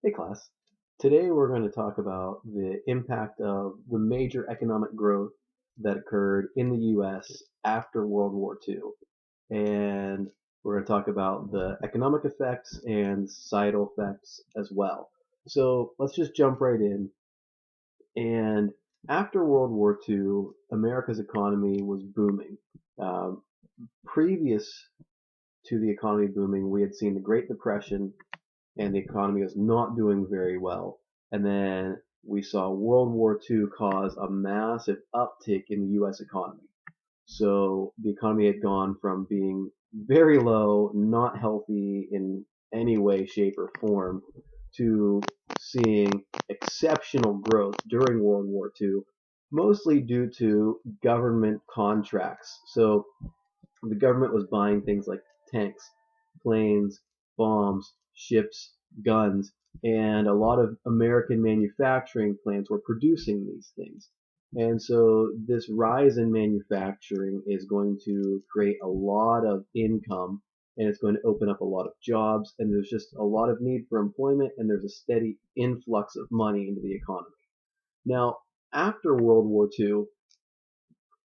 Hey class. Today we're going to talk about the impact of the major economic growth that occurred in the US after World War II. And we're going to talk about the economic effects and societal effects as well. So let's just jump right in. And after World War II, America's economy was booming. Um, Previous to the economy booming, we had seen the Great Depression and the economy was not doing very well. And then we saw World War II cause a massive uptick in the US economy. So the economy had gone from being very low, not healthy in any way, shape, or form, to seeing exceptional growth during World War II, mostly due to government contracts. So the government was buying things like tanks, planes, bombs, ships, guns, and a lot of American manufacturing plants were producing these things. And so this rise in manufacturing is going to create a lot of income and it's going to open up a lot of jobs and there's just a lot of need for employment and there's a steady influx of money into the economy. Now, after World War II,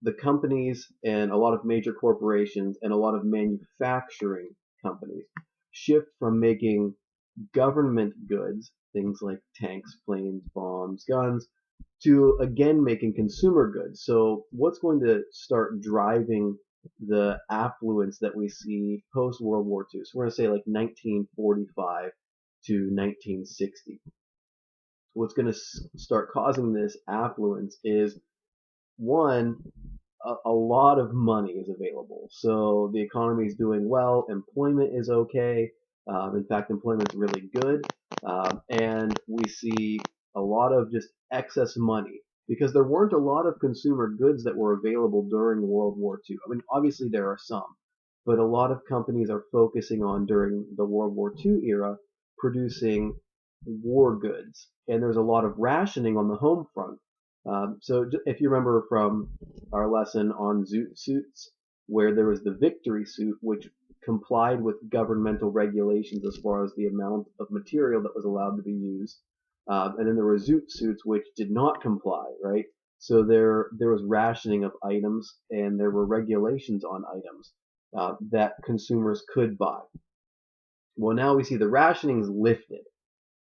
the companies and a lot of major corporations and a lot of manufacturing companies shift from making government goods, things like tanks, planes, bombs, guns, to again making consumer goods. So what's going to start driving the affluence that we see post World War II? So we're going to say like 1945 to 1960. What's going to start causing this affluence is one, a lot of money is available. So the economy is doing well. Employment is okay. In fact, employment is really good. And we see a lot of just excess money because there weren't a lot of consumer goods that were available during World War II. I mean, obviously there are some, but a lot of companies are focusing on during the World War II era producing war goods. And there's a lot of rationing on the home front. So if you remember from our lesson on zoot suits, where there was the victory suit, which complied with governmental regulations as far as the amount of material that was allowed to be used, and then there were zoot suits which did not comply, right? So there was rationing of items, and there were regulations on items that consumers could buy. Well, now we see the rationing's lifted.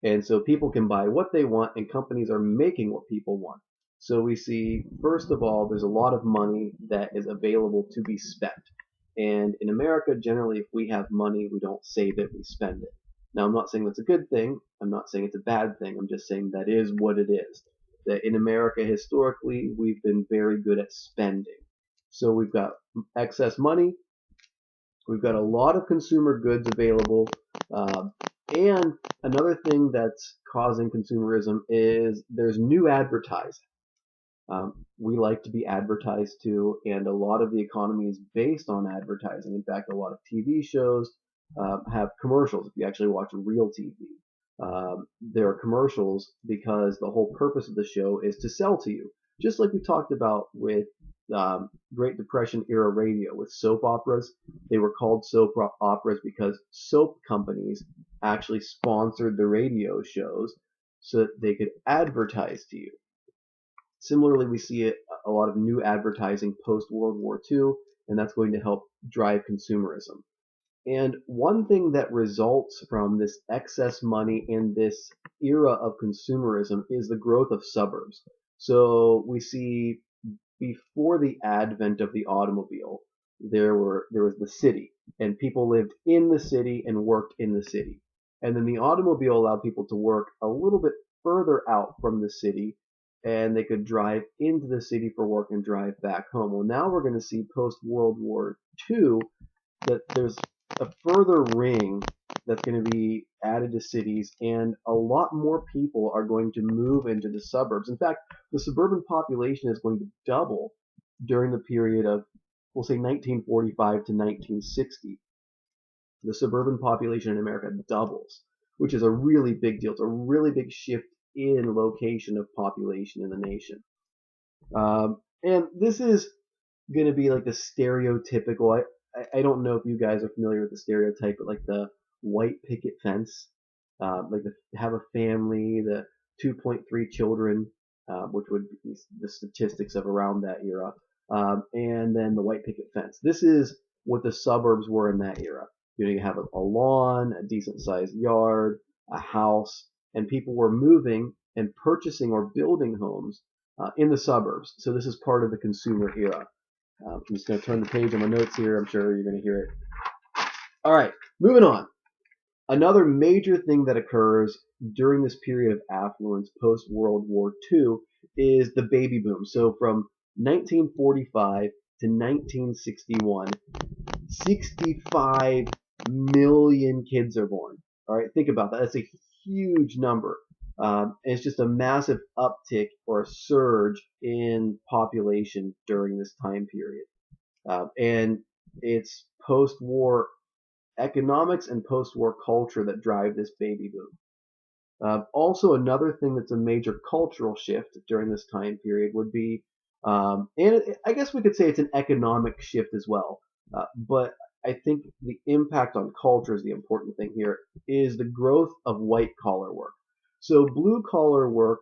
And so people can buy what they want and companies are making what people want. So we see, first of all, there's a lot of money that is available to be spent. And in America, generally, if we have money, we don't save it, we spend it. Now, I'm not saying that's a good thing. I'm not saying it's a bad thing. I'm just saying that is what it is. That in America, historically, we've been very good at spending. So we've got excess money, we've got a lot of consumer goods available. Uh, and another thing that's causing consumerism is there's new advertising. We like to be advertised to, and a lot of the economy is based on advertising. In fact, a lot of TV shows have commercials. If you actually watch real TV, there are commercials because the whole purpose of the show is to sell to you. Just like we talked about with Great Depression era radio with soap operas. They were called soap operas because soap companies actually sponsored the radio shows so that they could advertise to you. Similarly, we see a lot of new advertising post World War II, and that's going to help drive consumerism. And one thing that results from this excess money in this era of consumerism is the growth of suburbs. So we see before the advent of the automobile, there was the city, and people lived in the city and worked in the city. And then the automobile allowed people to work a little bit further out from the city, and they could drive into the city for work and drive back home. Well, now we're going to see post World War II that there's a further ring that's going to be added to cities, and a lot more people are going to move into the suburbs. In fact, the suburban population is going to double during the period of, we'll say, 1945 to 1960. The suburban population in America doubles, which is a really big deal. It's a really big shift in location of population in the nation. And this is going to be like the stereotypical. I don't know if you guys are familiar with the stereotype, but like the white picket fence. have a family, the 2.3 children, which would be the statistics of around that era, and then the white picket fence. This is what the suburbs were in that era. You have a lawn, a decent sized yard, a house, and people were moving and purchasing or building homes in the suburbs. So this is part of the consumer era. I'm just going to turn the page on my notes here. I'm sure you're going to hear it. All right, moving on. Another major thing that occurs during this period of affluence post World War II is the baby boom. So from 1945 to 1961, 65 million kids are born. All right, think about that. That's a huge number. It's just a massive uptick or a surge in population during this time period. And it's post-war economics and post-war culture that drive this baby boom. Also, another thing that's a major cultural shift during this time period would be, and I guess we could say it's an economic shift as well, but I think the impact on culture is the important thing here, is the growth of white collar work. So blue collar work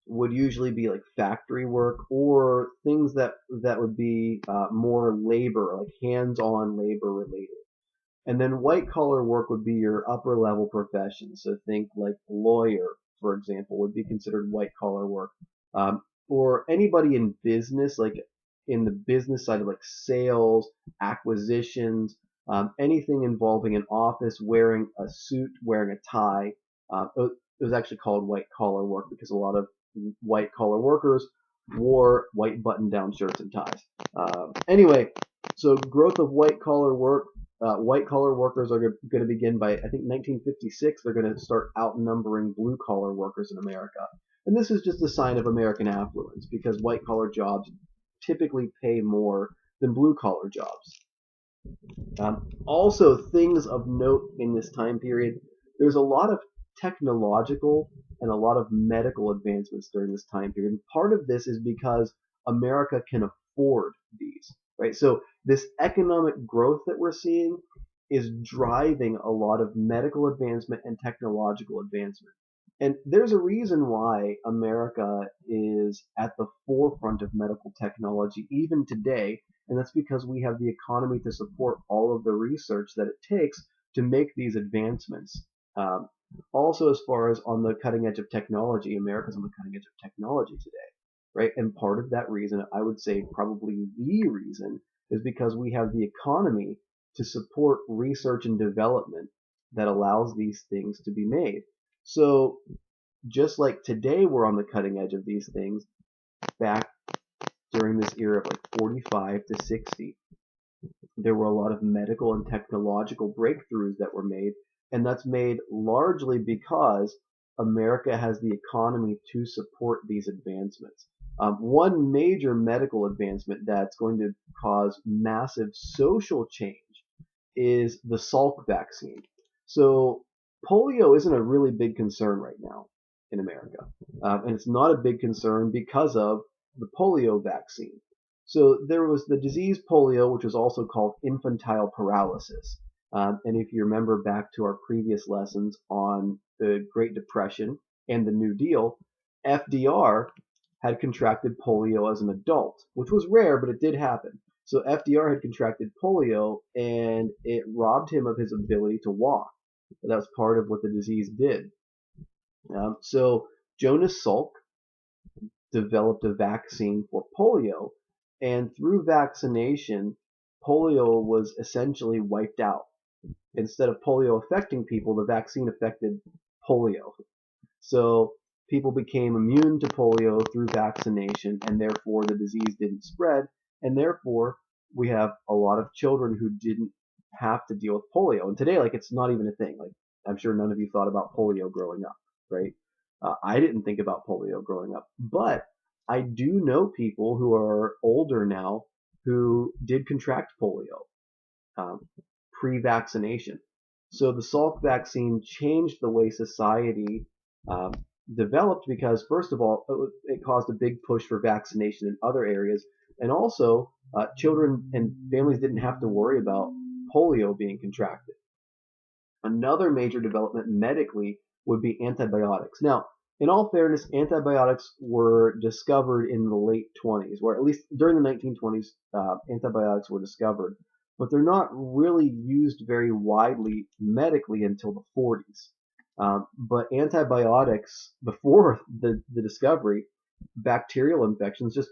would usually be like factory work or things that would be more labor, like hands-on labor related. And then white collar work would be your upper level professions. So think like lawyer, for example, would be considered white collar work. Or anybody in business, like in the business side of like sales, acquisitions, anything involving an office, wearing a suit, wearing a tie. It was actually called white collar work because a lot of white collar workers wore white button down shirts and ties. Anyway, so growth of white collar work. White collar workers are going to begin by, I think, 1956. They're going to start outnumbering blue collar workers in America. And this is just a sign of American affluence because white collar jobs typically pay more than blue collar jobs. Also, things of note in this time period, there's a lot of technological and a lot of medical advancements during this time period. And part of this is because America can afford these, right? So this economic growth that we're seeing is driving a lot of medical advancement and technological advancement. And there's a reason why America is at the forefront of medical technology even today, and that's because we have the economy to support all of the research that it takes to make these advancements. Um, Also, as far as on the cutting edge of technology, America's on the cutting edge of technology today, right? And part of that reason, I would say probably the reason, is because we have the economy to support research and development that allows these things to be made. So just like today we're on the cutting edge of these things, back during this era of like 45 to 60, there were a lot of medical and technological breakthroughs that were made, and that's made largely because America has the economy to support these advancements. One major medical advancement that's going to cause massive social change is the Salk vaccine. So polio isn't a really big concern right now in America, and it's not a big concern because of the polio vaccine. So there was the disease polio, which was also called infantile paralysis. And if you remember back to our previous lessons on the Great Depression and the New Deal, FDR had contracted polio as an adult, which was rare, but it did happen. So FDR had contracted polio and it robbed him of his ability to walk. That was part of what the disease did. So Jonas Salk developed a vaccine for polio, and through vaccination, polio was essentially wiped out. Instead of polio affecting people, the vaccine affected polio. So people became immune to polio through vaccination, and therefore the disease didn't spread, and therefore we have a lot of children who didn't have to deal with polio. And today, like, it's not even a thing. Like, I'm sure none of you thought about polio growing up, right? I didn't think about polio growing up, but I do know people who are older now who did contract polio um, pre-vaccination. So the Salk vaccine changed the way society um, developed because, first of all, it caused a big push for vaccination in other areas, and also children and families didn't have to worry about polio being contracted. Another major development medically would be antibiotics. Now, in all fairness, antibiotics were discovered in the late 20s, or at least during the 1920s, antibiotics were discovered, but they're not really used very widely medically until the 40s. But antibiotics, before the discovery, bacterial infections just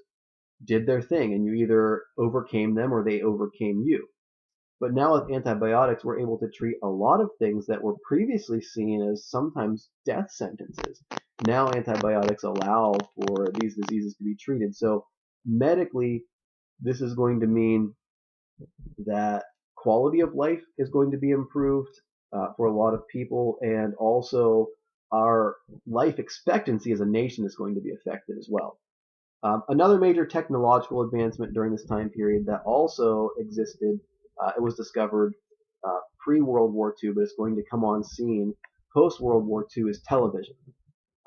did their thing, and you either overcame them or they overcame you. But now with antibiotics, we're able to treat a lot of things that were previously seen as sometimes death sentences. Now antibiotics allow for these diseases to be treated. So medically, this is going to mean that quality of life is going to be improved for a lot of people, and also our life expectancy as a nation is going to be affected as well. Another major technological advancement during this time period that also existed, it was discovered pre-World War II, but it's going to come on scene post-World War II, is television.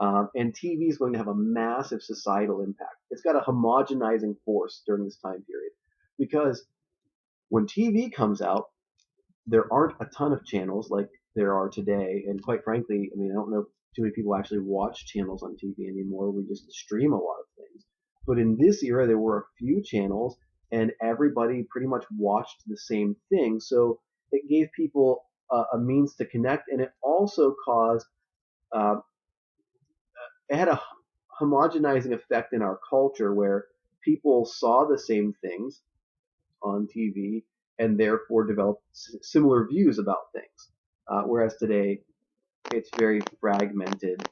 And TV is going to have a massive societal impact. It's got a homogenizing force during this time period, because when TV comes out, there aren't a ton of channels like there are today. And quite frankly, I mean, I don't know if too many people actually watch channels on TV anymore. We just stream a lot of things. But in this era, there were a few channels, and everybody pretty much watched the same thing. So it gave people a means to connect, and it also caused, uh, it had a homogenizing effect in our culture where people saw the same things on TV and therefore developed similar views about things. Whereas today, it's very fragmented.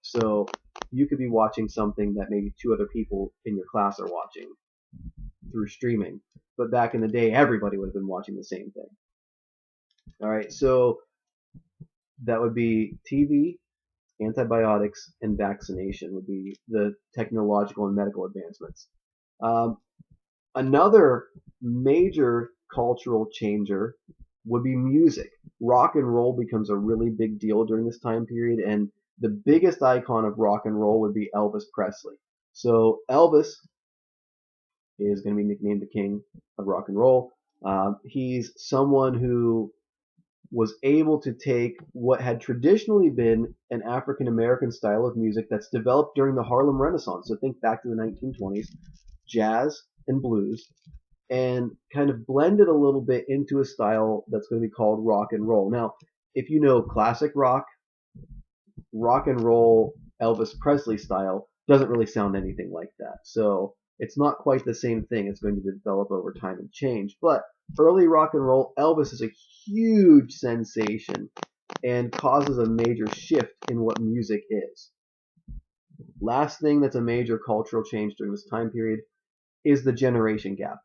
So you could be watching something that maybe two other people in your class are watching through streaming. But back in the day, everybody would have been watching the same thing. All right, so that would be TV, antibiotics, and vaccination would be the technological and medical advancements. Um, Another major cultural changer would be music. Rock and roll becomes a really big deal during this time period, and the biggest icon of rock and roll would be Elvis Presley. So Elvis is going to be nicknamed the king of rock and roll. He's someone who was able to take what had traditionally been an African American style of music that's developed during the Harlem Renaissance. So think back to the 1920s, jazz and blues, and kind of blend it a little bit into a style that's going to be called rock and roll. Now, if you know classic rock, rock and roll, Elvis Presley style doesn't really sound anything like that. So it's not quite the same thing. It's going to develop over time and change. But early rock and roll, Elvis is a huge sensation and causes a major shift in what music is. Last thing that's a major cultural change during this time period is the generation gap.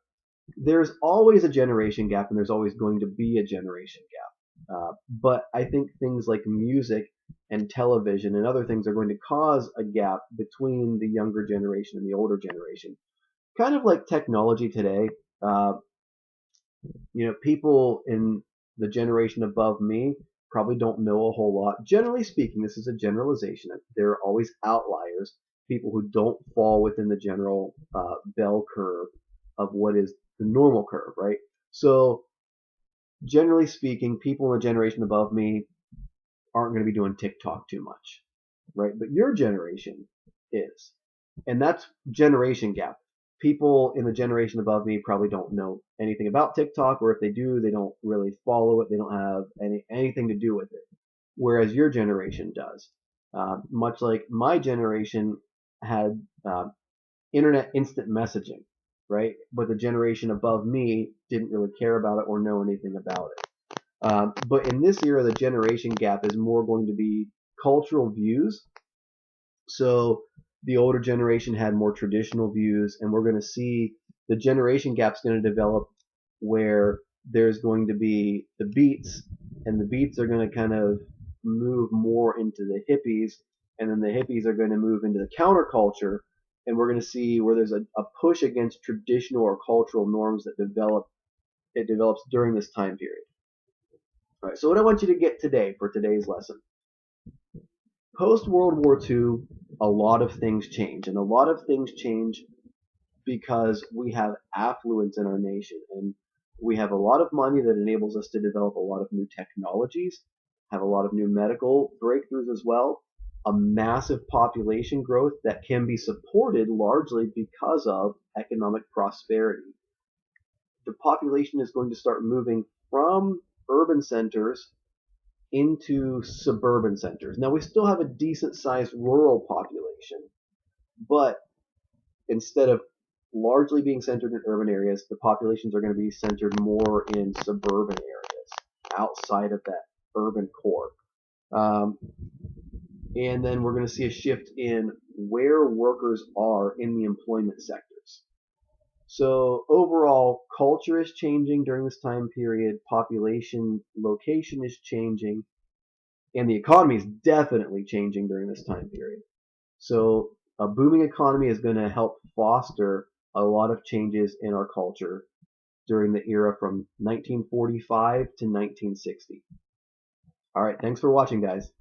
There's always a generation gap, and there's always going to be a generation gap. But I think things like music and television and other things are going to cause a gap between the younger generation and the older generation. Kind of like technology today. People in the generation above me probably don't know a whole lot. Generally speaking, this is a generalization. There are always outliers, people who don't fall within the general bell curve of what is the normal curve, right? So generally speaking, people in the generation above me aren't going to be doing TikTok too much, right? But your generation is. And that's generation gap. People in the generation above me probably don't know anything about TikTok, or if they do, they don't really follow it. They don't have anything to do with it. Whereas your generation does. Much like my generation had internet instant messaging, right? But the generation above me didn't really care about it or know anything about it. But in this era, the generation gap is more going to be cultural views. So the older generation had more traditional views, and we're going to see the generation gap's going to develop where there's going to be the beats, and the beats are going to kind of move more into the hippies, and then the hippies are going to move into the counterculture, and we're going to see where there's a push against traditional or cultural norms that develops during this time period. All right, so what I want you to get today for today's lesson. Post World War II, a lot of things change, and a lot of things change because we have affluence in our nation. And We have a lot of money that enables us to develop a lot of new technologies, have a lot of new medical breakthroughs as well, a massive population growth that can be supported largely because of economic prosperity. The population is going to start moving from urban centers into suburban centers. Now, we still have a decent sized rural population, but instead of largely being centered in urban areas, the populations are going to be centered more in suburban areas outside of that urban core. Um, and then we're going to see a shift in where workers are in the employment sectors. So overall, culture is changing during this time period, population location is changing, and the economy is definitely changing during this time period. So a booming economy is going to help foster a lot of changes in our culture during the era from 1945 to 1960. All right, thanks for watching, guys.